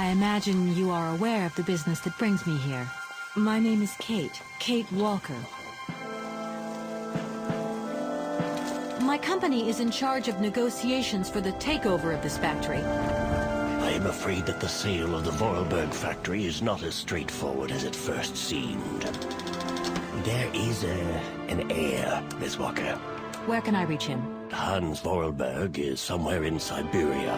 I imagine you are aware of the business that brings me here. My name is Kate Walker. My company is in charge of negotiations for the takeover of this factory. I am afraid that the sale of the Vorarlberg factory is not as straightforward as it first seemed. There is an heir, Miss Walker. Where can I reach him? Hans Vorarlberg is somewhere in Syberia.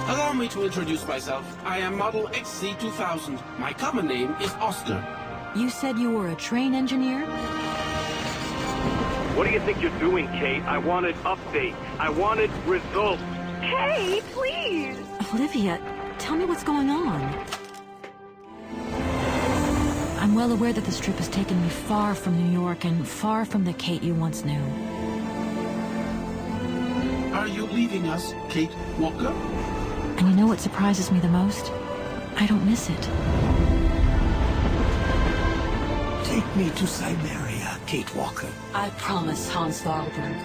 Allow me to introduce myself. I am Model XC2000. My common name is Oscar. You said you were a train engineer? What do you think you're doing, Kate? I wanted updates. I wanted results. Kate, please! Olivia, tell me what's going on. I'm well aware that this trip has taken me far from New York and far from the Kate you once knew. Are you leaving us, Kate Walker? And you know what surprises me the most? I don't miss it. Take me to Syberia, Kate Walker. I promise, Hans Vorarlberg.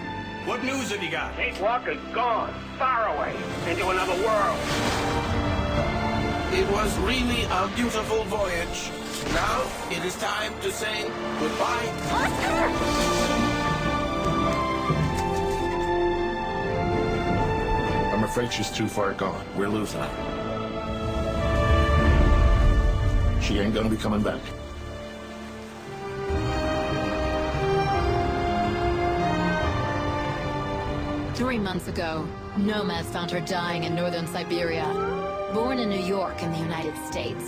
What news have you got? Kate Walker's gone. Far away. Into another world. It was really a beautiful voyage. Now, it is time to say goodbye. Oscar! I'm afraid she's too far gone. We're losing her. She ain't gonna be coming back. Three months ago, nomads found her dying in northern Syberia. Born in New York in the United States.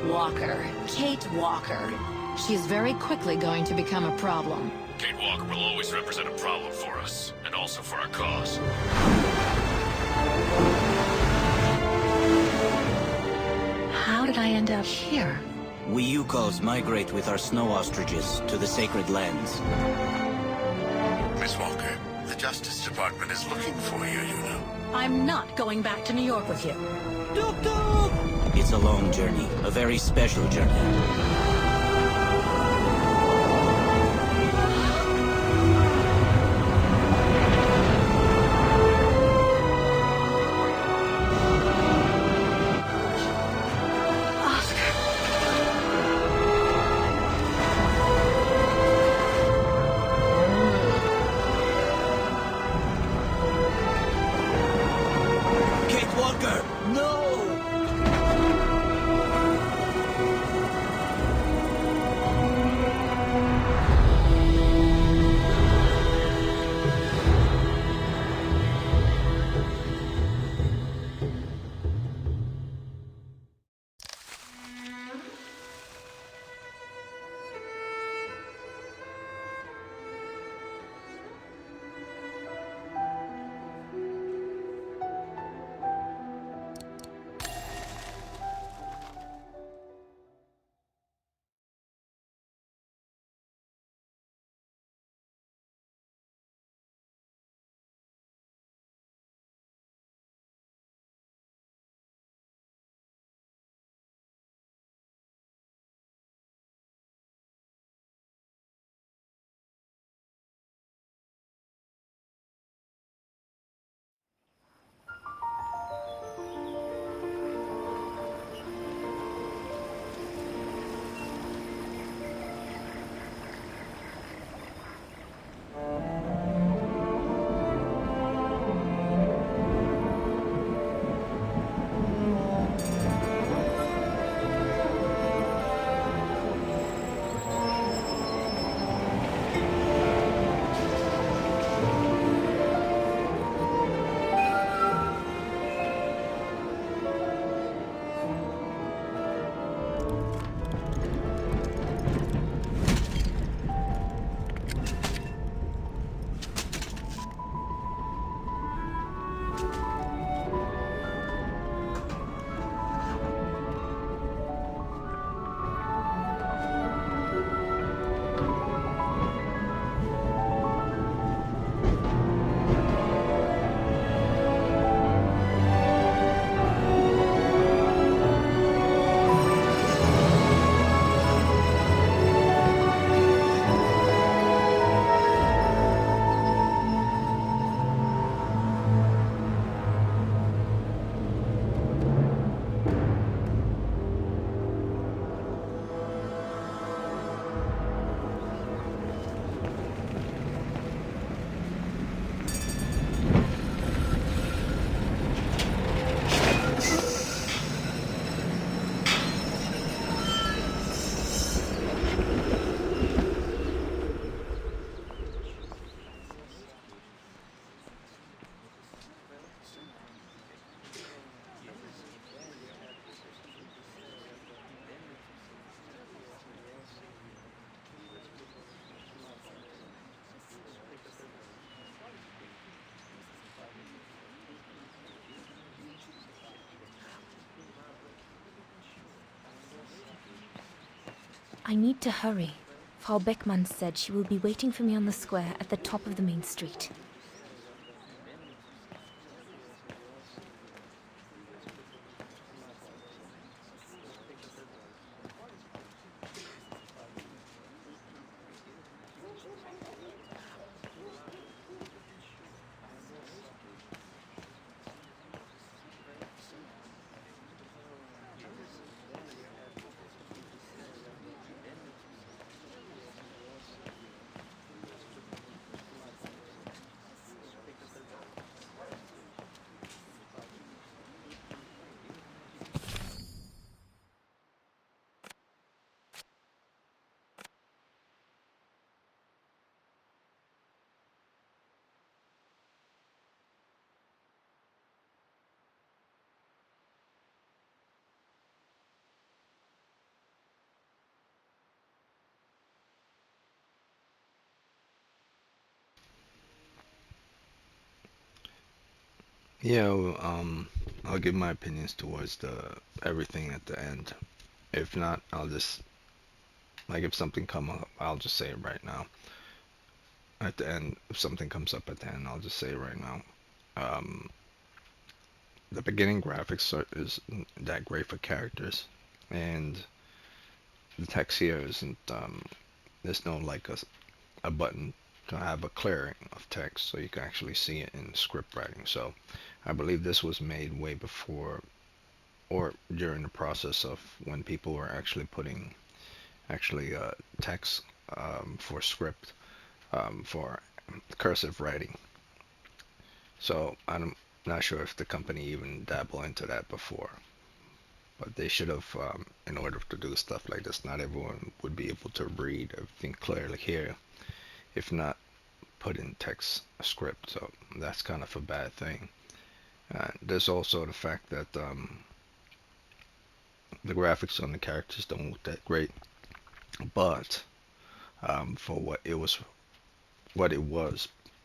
Walker. Kate Walker. She is very quickly going to become a problem. Kate Walker will always represent a problem for us, and also for our cause. How did I end up here? We Yukos migrate with our snow ostriches to the sacred lands. Miss Walker, the Justice Department is looking for you, you know. I'm not going back to New York with you. It's a long journey, a very special journey. Kate Walker, no! I need to hurry. Frau Beckmann said she will be waiting for me on the square at the top of the main street. Yeah, well, I'll give my opinions towards the everything at the end. If not, I'll just like if something come up, I'll just say it right now. At the end, if something comes up at the end, I'll just say it right now. Um, the beginning graphics isn't that great for characters, and the text here isn't. There's no like a button to have a clearing of text, so you can actually see it in script writing. So I believe this was made way before or during the process of when people were actually putting text for script for cursive writing. So I'm not sure if the company even dabbled into that before, but they should have, in order to do stuff like this. Not everyone would be able to read everything clearly here, if not put in text script. So that's kind of a bad thing. There's also the fact that the graphics on the characters don't look that great, but for what it was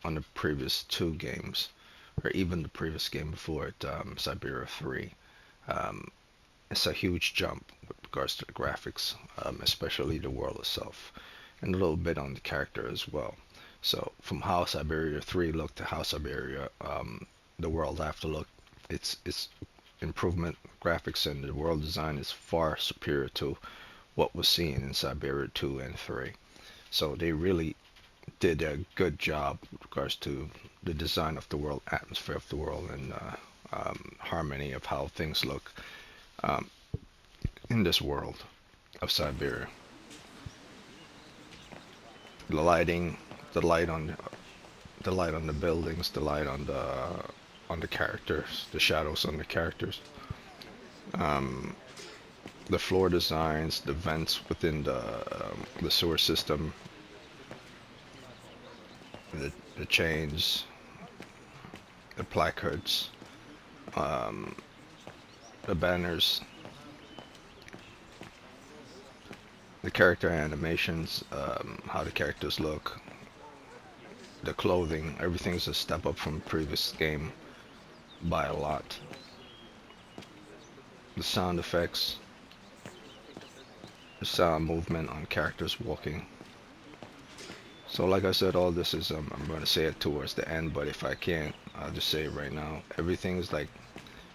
on the previous two games, or even the previous game before it, Syberia 3, um, it's a huge jump with regards to the graphics, especially the world itself, and a little bit on the character as well. So from how Syberia 3 looked to how Syberia, the world after looked, it's improvement graphics and the world design is far superior to what was seen in Syberia 2 and 3. So they really did a good job with regards to the design of the world, atmosphere of the world, and harmony of how things look um, in this world of Syberia. The lighting, the light on the buildings, the light on the characters, the shadows on the characters, the floor designs, the vents within the sewer system, the chains, the placards, the banners, the character animations, how the characters look, the clothing, everything's a step up from the previous game by a lot. The sound effects, the sound movement on characters walking. So like I said, all this is, I'm going to say it towards the end, but if I can't, I'll just say it right now. Everything's like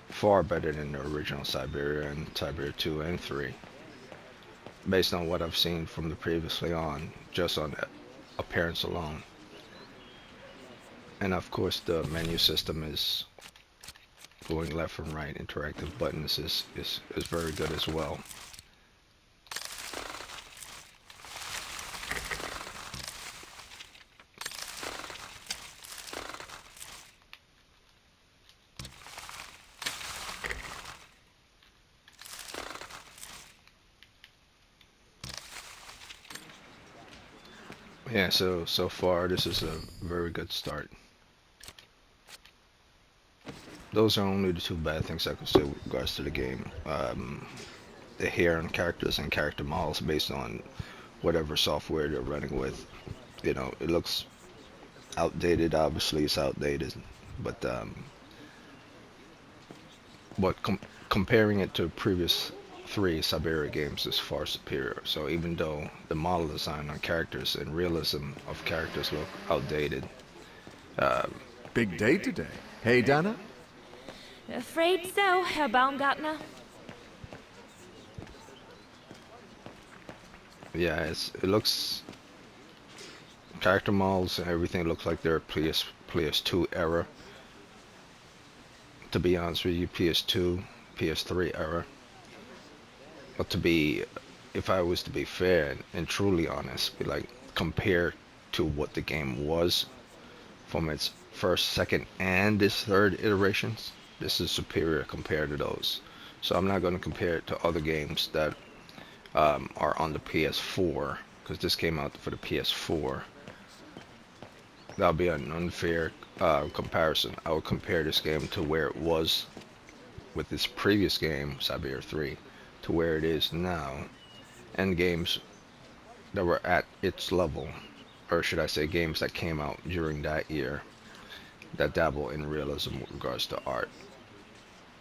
far better than the original Syberia and Syberia 2 and 3. Based on what I've seen from the previously on, just on appearance alone. And of course the menu system is going left and right, interactive buttons is very good as well. Yeah, so far this is a very good start. Those are only the two bad things I could say with regards to the game. The hair on characters and character models based on whatever software they're running with. You know, it looks outdated. Obviously, it's outdated, but comparing it to previous three Syberia games is far superior. So even though the model design on characters and realism of characters look outdated. Big day today. Hey, Dana? Afraid so, Herr Baumgartner. Yeah, it looks, character models and everything looks like they're PS2 era. To be honest with you, PS2, PS3 era. But if I was to be fair and truly honest, be like, compare to what the game was from its first, second, and its third iterations, this is superior compared to those. So I'm not going to compare it to other games that are on the PS4, because this came out for the PS4. That'll be an unfair comparison. I would compare this game to where it was with its previous game, Syberia 3, to where it is now, and games that were at its level, or should I say games that came out during that year that dabble in realism with regards to art.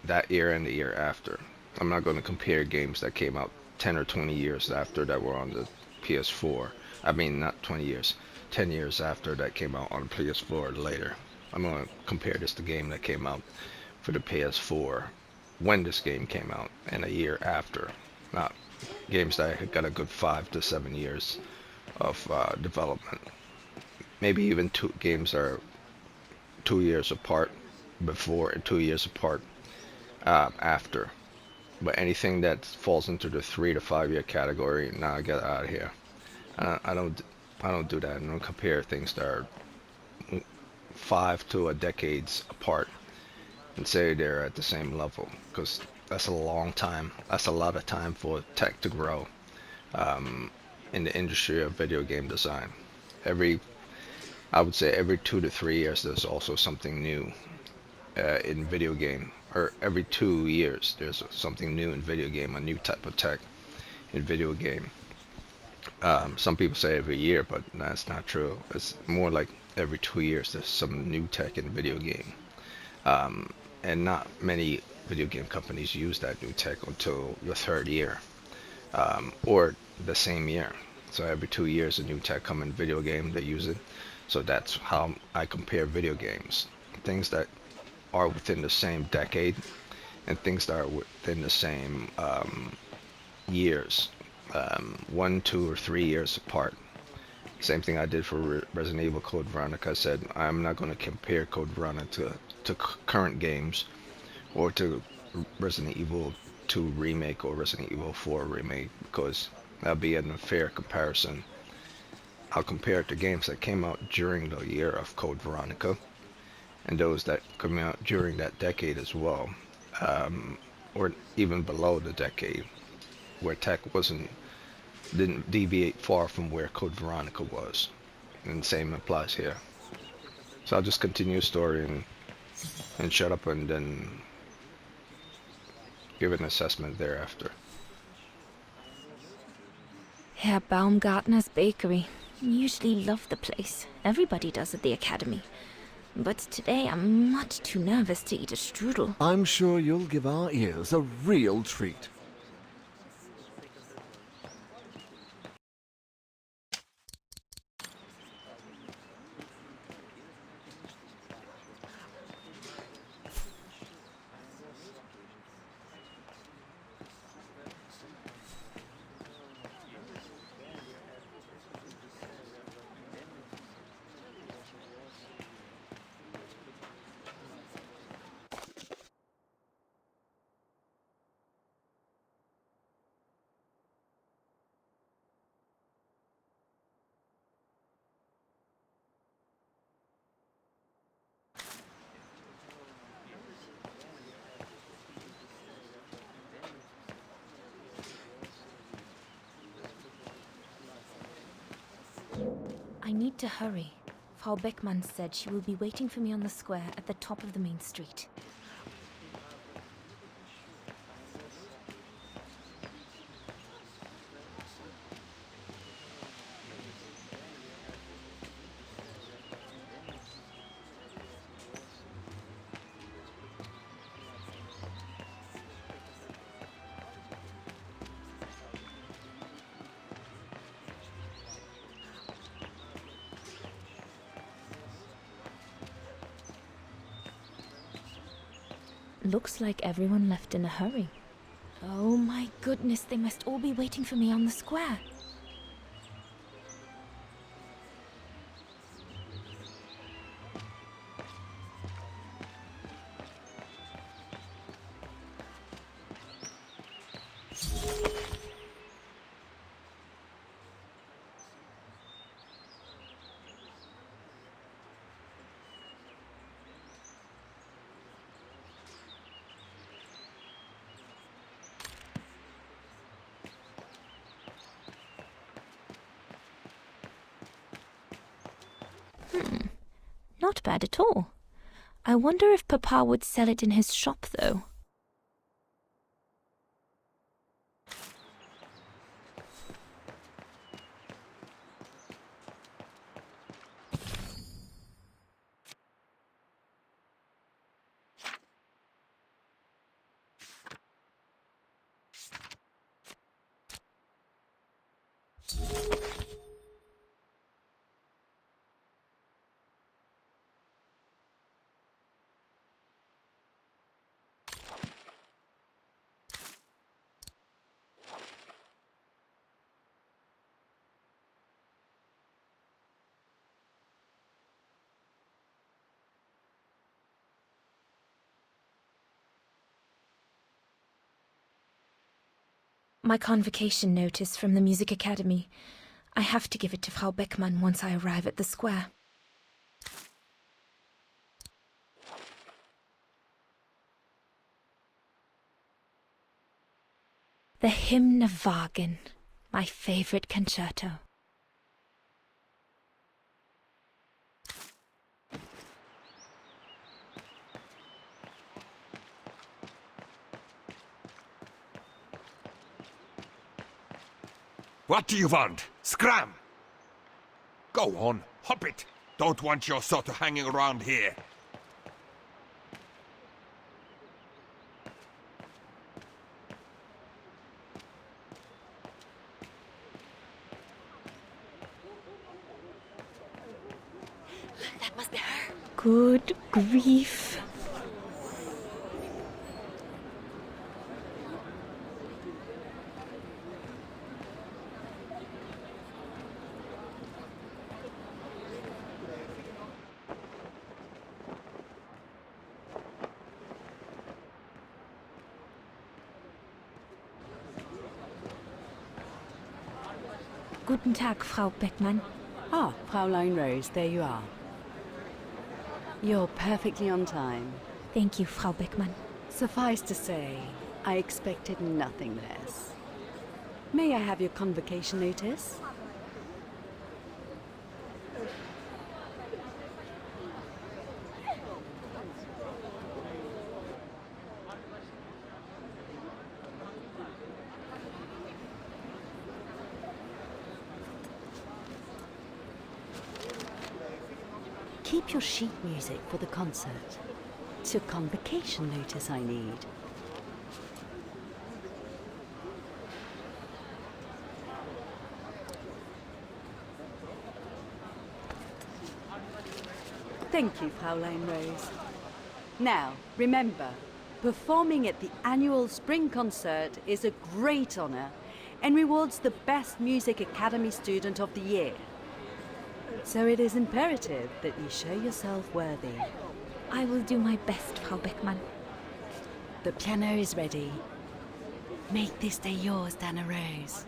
That year and the year after. I'm not going to compare games that came out 10 or 20 years after that were on the PS4. I mean, not 20 years. 10 years after that came out on PS4 later. I'm going to compare this to game that came out for the PS4 when this game came out and a year after. Not games that had got a good 5 to 7 years of development. Maybe even two games are 2 years apart before and 2 years apart after. But anything that falls into the 3 to 5 year category, nah, get out of here. I don't do that. I don't compare things that are 5 to a decades apart and say they're at the same level, because that's a long time. That's a lot of time for tech to grow in the industry of video game design. I would say every 2 to 3 years there's also something new in video game, or every 2 years there's something new in video game, a new type of tech in video game. Some people say every year, but that's not true. It's more like every 2 years there's some new tech in video game. And not many video game companies use that new tech until the third year, or the same year. So every 2 years a new tech come in video game, they use it. So that's how I compare video games. Things that are within the same decade and things that are within the same years, 1, 2, or 3 years apart. Same thing I did for Resident Evil Code Veronica. I said I'm not going to compare Code Veronica to current games or to Resident Evil 2 remake or Resident Evil 4 remake, because that'd be an unfair comparison. I'll compare it to games that came out during the year of Code Veronica and those that come out during that decade as well, or even below the decade, where tech didn't deviate far from where Code Veronica was, and the same applies here. So I'll just continue the story and shut up and then give an assessment thereafter. Herr Baumgartner's bakery. Usually love the place. Everybody does at the academy. But today I'm much too nervous to eat a strudel. I'm sure you'll give our ears a real treat. I need to hurry. Frau Beckmann said she will be waiting for me on the square at the top of the main street. Looks like everyone left in a hurry. Oh my goodness, they must all be waiting for me on the square. Not bad at all. I wonder if Papa would sell it in his shop, though. My convocation notice from the Music Academy. I have to give it to Frau Beckmann once I arrive at the square. The Hymn of Wagen, my favorite concerto. What do you want? Scram! Go on, hop it! Don't want your sort of hanging around here. That must be her. Good grief. Guten Tag, Frau Beckmann. Ah, Fraulein Rose, there you are. You're perfectly on time. Thank you, Frau Beckmann. Suffice to say, I expected nothing less. May I have your convocation notice? Keep your sheet music for the concert. It's your convocation notice I need. Thank you, Fraulein Rose. Now, remember, performing at the annual spring concert is a great honor and rewards the best Music Academy student of the year. So it is imperative that you show yourself worthy. I will do my best, Frau Beckmann. The piano is ready. Make this day yours, Dana Rose.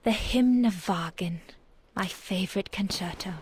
The Hymn of Wagen, my favorite concerto.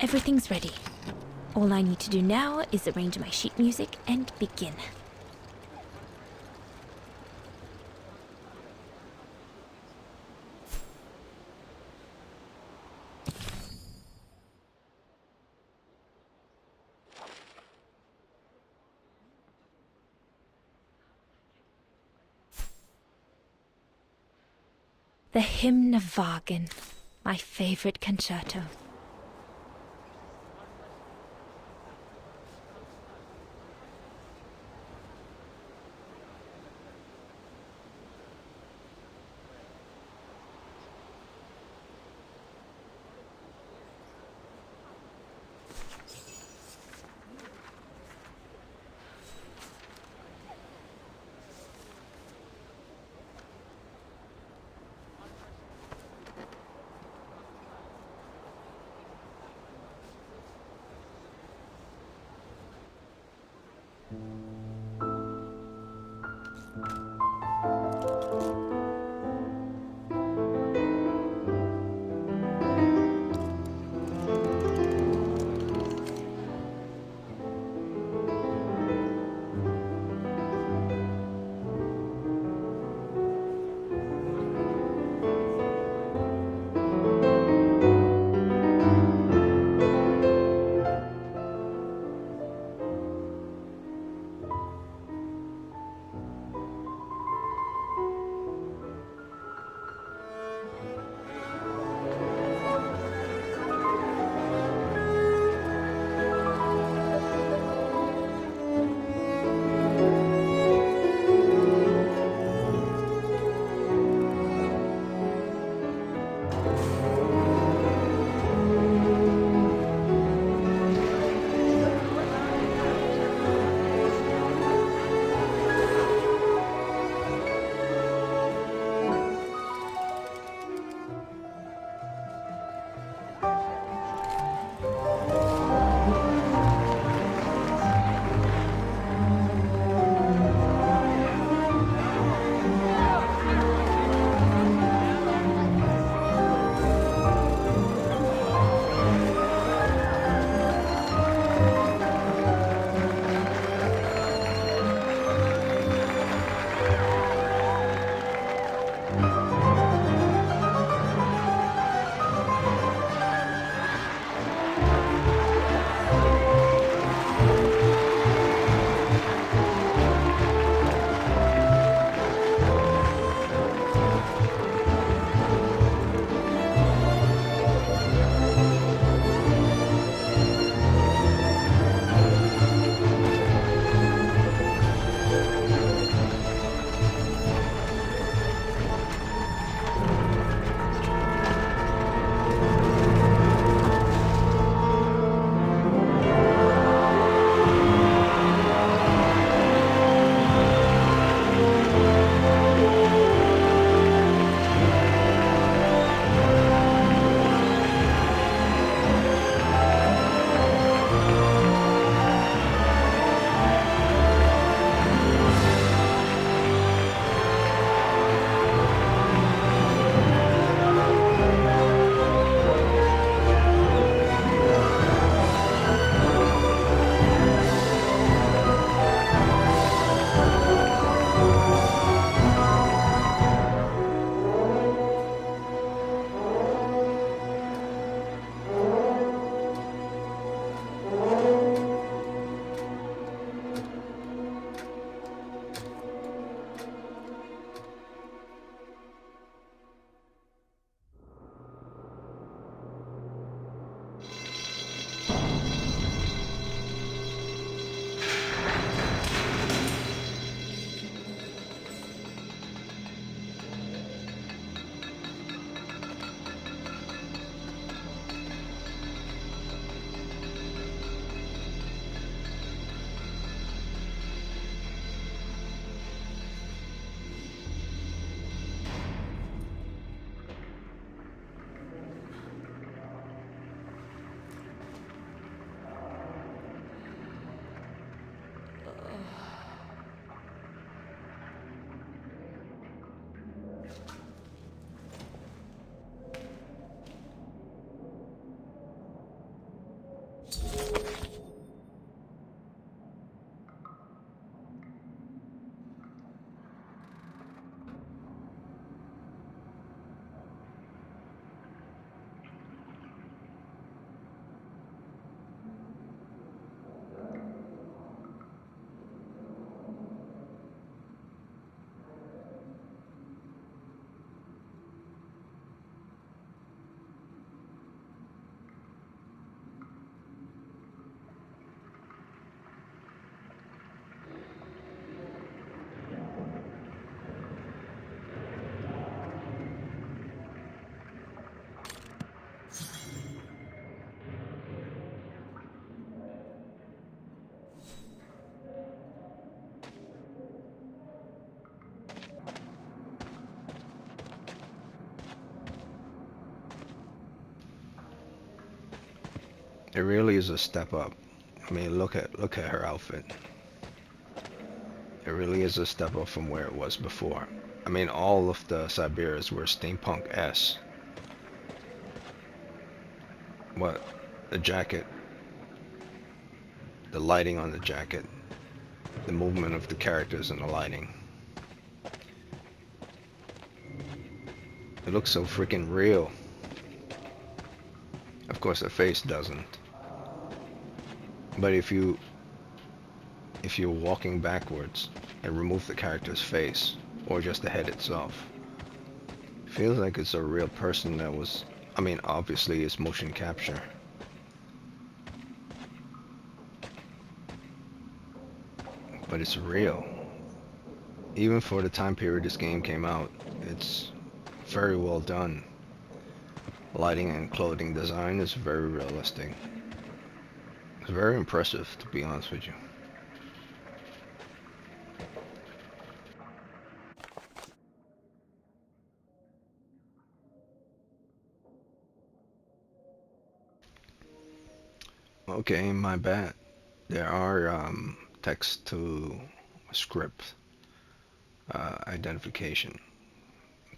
Everything's ready. All I need to do now is arrange my sheet music and begin. The Hymn of Wagen, my favorite concerto. It really is a step up. I mean, look at her outfit. It really is a step up from where it was before. I mean, all of the Siberias were steampunk-esque. What? The jacket, the lighting on the jacket, the movement of the characters and the lighting. It looks so freaking real. Of course, the face doesn't. But if you're walking backwards and remove the character's face, or just the head itself, it feels like it's a real person that was, I mean, obviously it's motion capture. But it's real. Even for the time period this game came out, it's very well done. Lighting and clothing design is very realistic. It's very impressive, to be honest with you. Okay, my bad. There are text to script identification.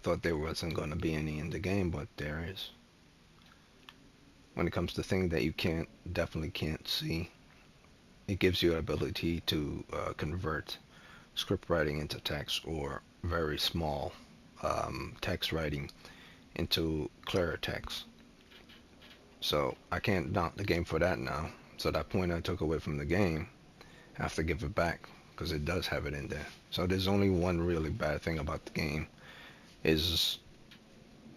Thought there wasn't going to be any in the game, but there is. When it comes to things that you definitely can't see, it gives you the ability to convert script writing into text, or very small text writing into clearer text. So I can't knock the game for that now. So that point I took away from the game, I have to give it back, because it does have it in there. So there's only one really bad thing about the game, is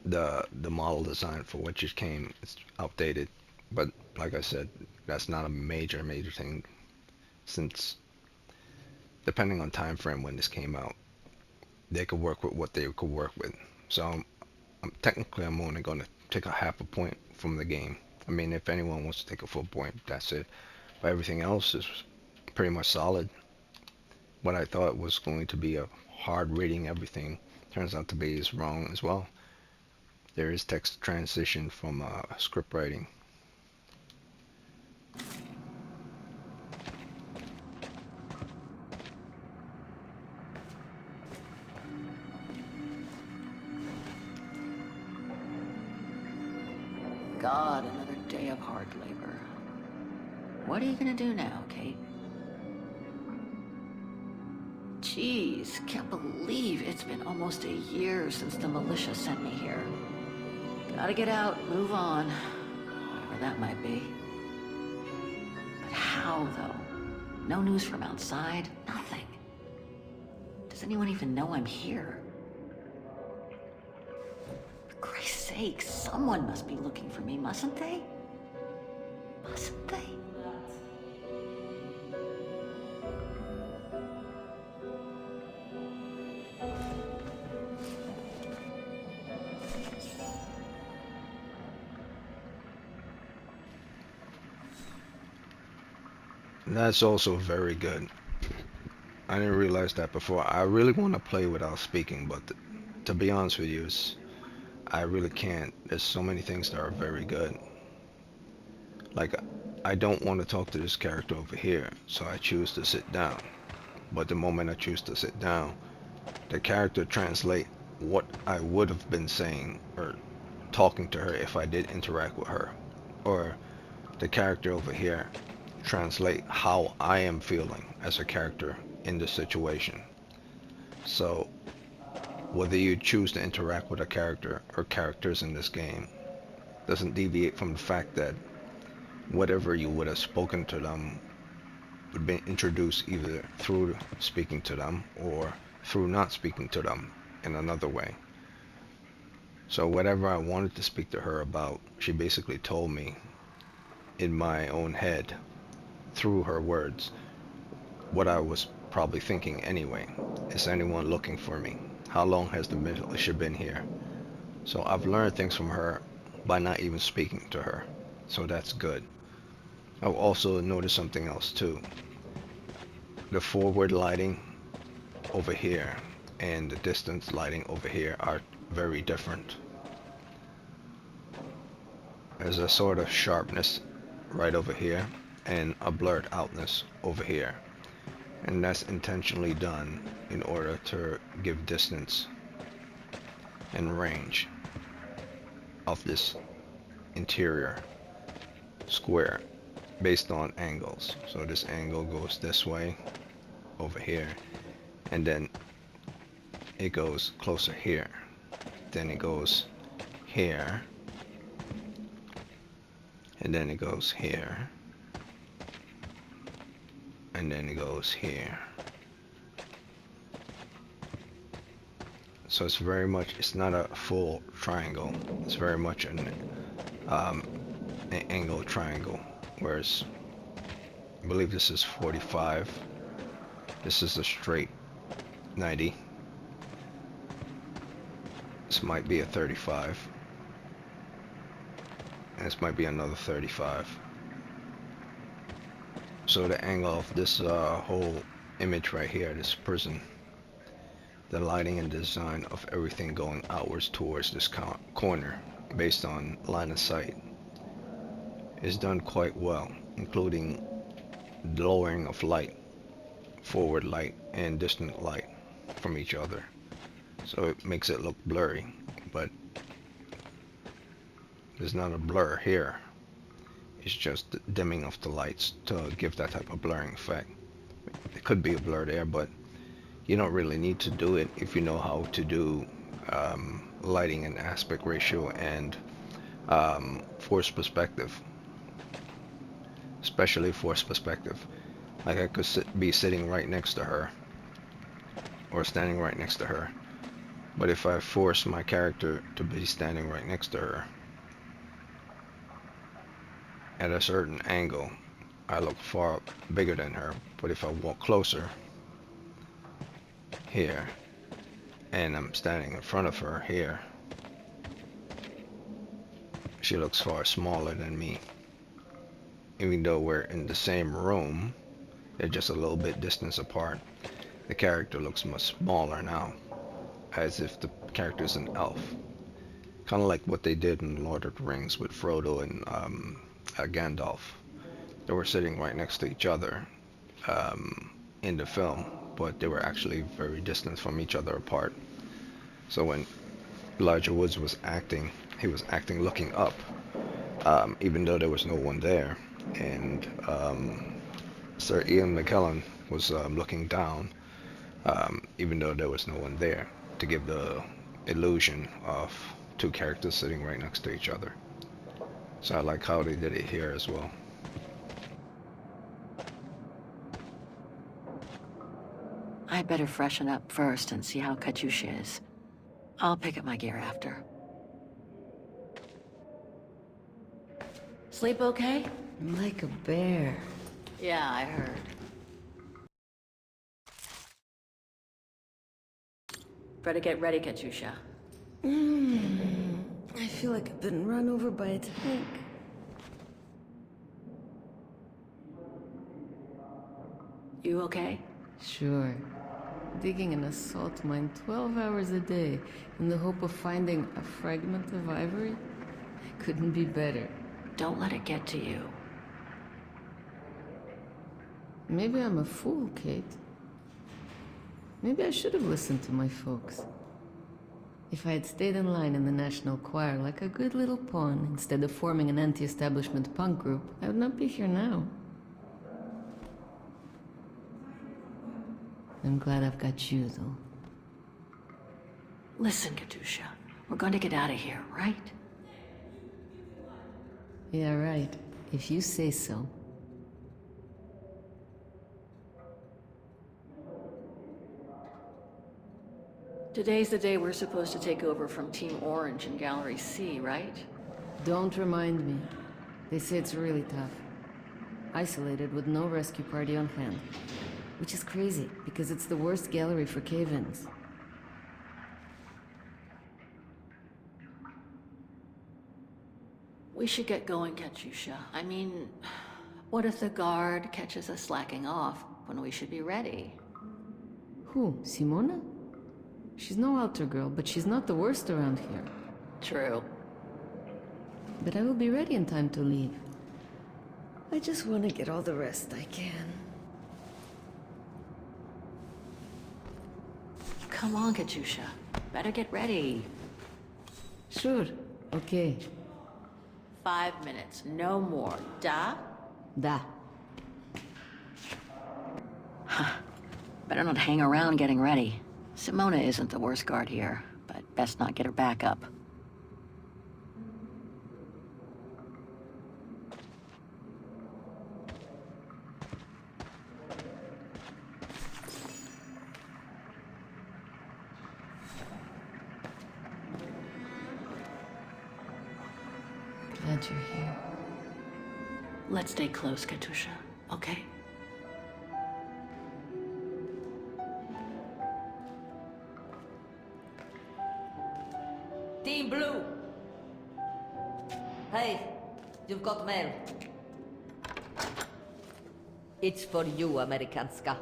the model design for which it came. It's outdated, but like I said, that's not a major thing, since depending on time frame when this came out, they could work with what they could work with. So technically I'm only going to take a half a point from the game. I mean, if anyone wants to take a full point, that's it. But everything else is pretty much solid. What I thought was going to be a hard reading everything turns out to be is wrong as well. There is text transition from script writing. God, another day of hard labor. What are you gonna do now, Kate? Jeez, can't believe it's been almost a year since the militia sent me here. Gotta get out, move on, whatever that might be. But how, though? No news from outside, nothing. Does anyone even know I'm here? For Christ's sake, someone must be looking for me, mustn't they? Mustn't they? That's also very good. I didn't realize that before. I really want to play without speaking, but to be honest with you, I really can't. There's so many things that are very good. Like, I don't want to talk to this character over here, so I choose to sit down. But the moment I choose to sit down, the character translate what I would have been saying or talking to her if I did interact with her. Or the character over here translate how I am feeling as a character in the situation. So whether you choose to interact with a character or characters in this game doesn't deviate from the fact that whatever you would have spoken to them would be introduced either through speaking to them or through not speaking to them in another way. So whatever I wanted to speak to her about, she basically told me in my own head through her words what I was probably thinking anyway. Is anyone looking for me? How long has the militia been here? So I've learned things from her by not even speaking to her. So that's good. I've also noticed something else too. The forward lighting over here and the distance lighting over here are very different. There's a sort of sharpness right over here and a blurred outness over here. And that's intentionally done in order to give distance and range of this interior square based on angles. So this angle goes this way over here, and then it goes closer here, then it goes here, and then it goes here, and then it goes here. So it's very much, it's not a full triangle, it's very much an angle triangle, whereas I believe this is 45, this is a straight 90, this might be a 35, and this might be another 35. So the angle of this whole image right here, this prison, the lighting and design of everything going outwards towards this corner based on line of sight is done quite well, including lowering of light, forward light and distant light from each other. So it makes it look blurry, but there's not a blur here. It's just the dimming of the lights to give that type of blurring effect. It could be a blur there, but you don't really need to do it if you know how to do lighting and aspect ratio and force perspective, especially force perspective. Like I could be sitting right next to her or standing right next to her, but if I force my character to be standing right next to her at a certain angle, I look far bigger than her. But if I walk closer here and I'm standing in front of her here, she looks far smaller than me. Even though we're in the same room, they're just a little bit distance apart. The character looks much smaller now, as if the character is an elf. Kind of like what they did in Lord of the Rings with Frodo and Gandalf. They were sitting right next to each other in the film, but they were actually very distant from each other apart. So when Elijah Woods was acting, he was acting looking up, even though there was no one there. And Sir Ian McKellen was looking down, even though there was no one there, to give the illusion of two characters sitting right next to each other. So I like how they did it here as well. I'd better freshen up first and see how Katyusha is. I'll pick up my gear after. Sleep okay? Like a bear. Yeah, I heard. Better get ready, Katyusha. I feel like I've been run over by a tank. You okay? Sure. Digging an assault mine 12 hours a day in the hope of finding a fragment of ivory? Couldn't be better. Don't let it get to you. Maybe I'm a fool, Kate. Maybe I should have listened to my folks. If I had stayed in line in the National Choir like a good little pawn instead of forming an anti-establishment punk group, I would not be here now. I'm glad I've got you, though. Listen, Katyusha. We're going to get out of here, right? Yeah, right. If you say so. Today's the day we're supposed to take over from Team Orange in Gallery C, right? Don't remind me. They say it's really tough. Isolated with no rescue party on hand. Which is crazy, because it's the worst gallery for cave-ins. We should get going, Katyusha. I mean, what if the guard catches us slacking off when we should be ready? Who? Simona? She's no altar girl, but she's not the worst around here. True. But I will be ready in time to leave. I just want to get all the rest I can. Come on, Katusha. Better get ready. Sure, okay. 5 minutes, no more. Da? Da. Better not hang around getting ready. Simona isn't the worst guard here, but best not get her back up. Glad you're here. Let's stay close, Katusha, okay? Team Blue! Hey, you've got mail. It's for you, Amerikanska.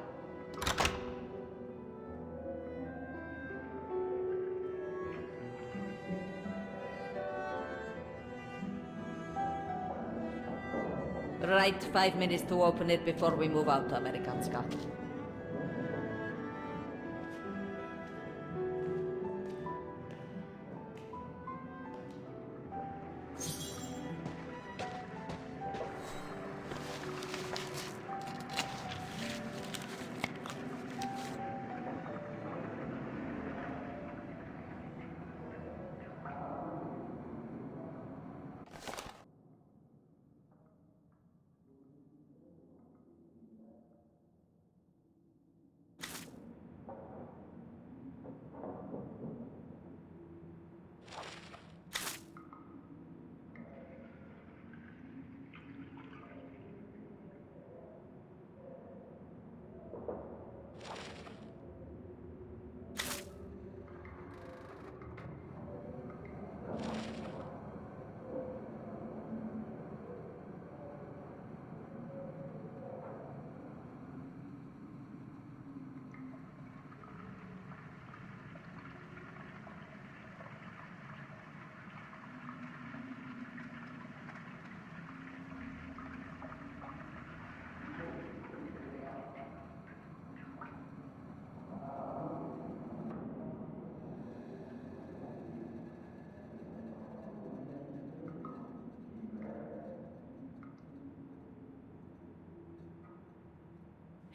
Right, 5 minutes to open it before we move out, Amerikanska.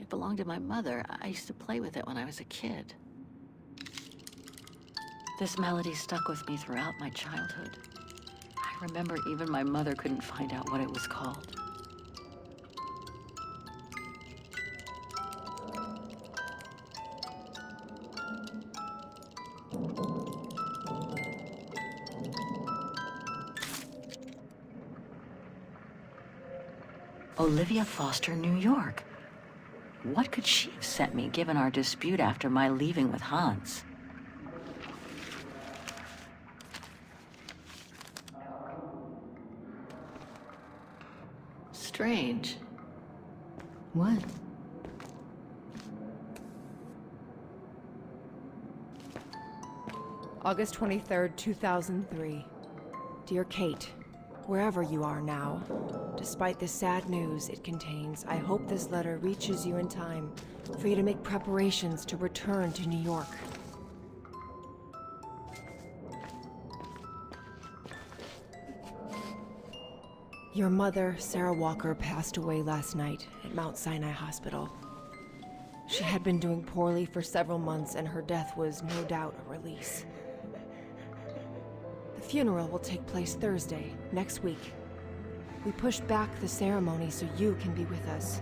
It belonged to my mother. I used to play with it when I was a kid. This melody stuck with me throughout my childhood. I remember even my mother couldn't find out what it was called. Olivia Foster, New York. What could she have sent me, given our dispute after my leaving with Hans? Strange. What? August 23rd, 2003. Dear Kate, wherever you are now, despite the sad news it contains, I hope this letter reaches you in time for you to make preparations to return to New York. Your mother, Sarah Walker, passed away last night at Mount Sinai Hospital. She had been doing poorly for several months, and her death was no doubt a release. The funeral will take place Thursday, next week. We pushed back the ceremony so you can be with us.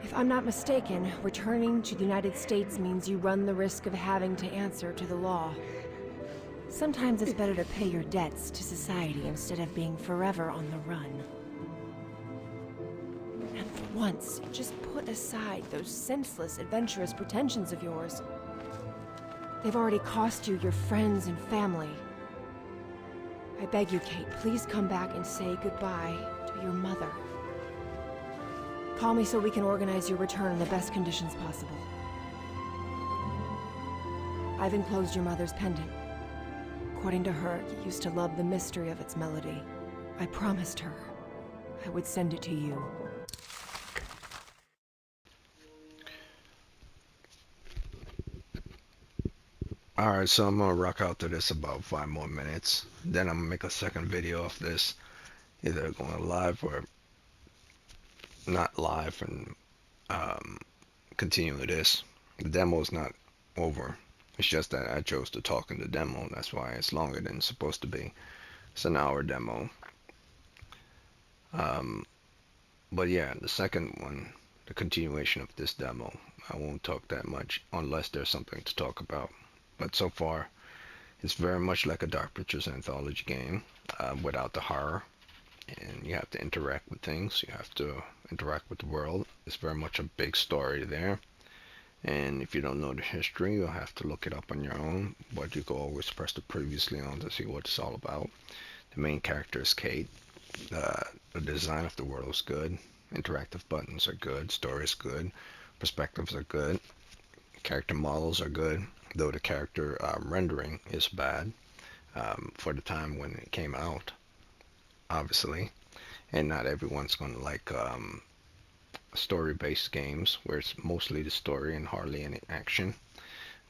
If I'm not mistaken, returning to the United States means you run the risk of having to answer to the law. Sometimes it's better to pay your debts to society instead of being forever on the run. And for once, just put aside those senseless, adventurous pretensions of yours. They've already cost you your friends and family. I beg you, Kate, please come back and say goodbye to your mother. Call me so we can organize your return in the best conditions possible. I've enclosed your mother's pendant. According to her, you used to love the mystery of its melody. I promised her I would send it to you. Alright, so I'm gonna rock out to this about 5 more minutes. Then I'm gonna make a second video of this, either going live or not live, and continue with this. The demo's not over. It's just that I chose to talk in the demo. That's why it's longer than it's supposed to be. It's an hour demo. But yeah, the second one, the continuation of this demo, I won't talk that much unless there's something to talk about. But so far, it's very much like a Dark Pictures anthology game, without the horror. And you have to interact with things. You have to interact with the world. It's very much a big story there. And if you don't know the history, you'll have to look it up on your own. But you can always press the previously on to see what it's all about. The main character is Kate. The design of the world is good. Interactive buttons are good. Story is good. Perspectives are good. Character models are good. Though the character rendering is bad for the time when it came out, obviously. And not everyone's going to like story-based games where it's mostly the story and hardly any action.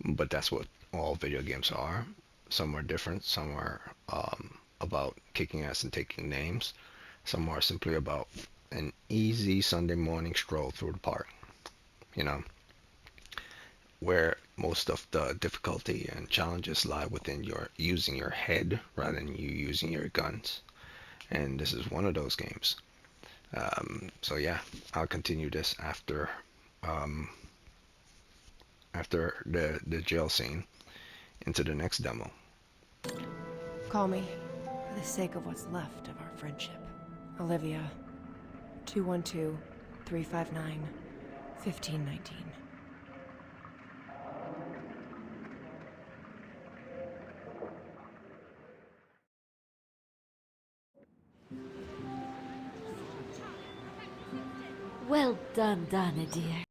But that's what all video games are. Some are different. Some are about kicking ass and taking names. Some are simply about an easy Sunday morning stroll through the park, you know, where most of the difficulty and challenges lie within your using your head rather than you using your guns. And this is one of those games. So yeah, I'll continue this after the jail scene into the next demo. Call me, for the sake of what's left of our friendship. Olivia, 212-359-1519. Well done, Donna, dear.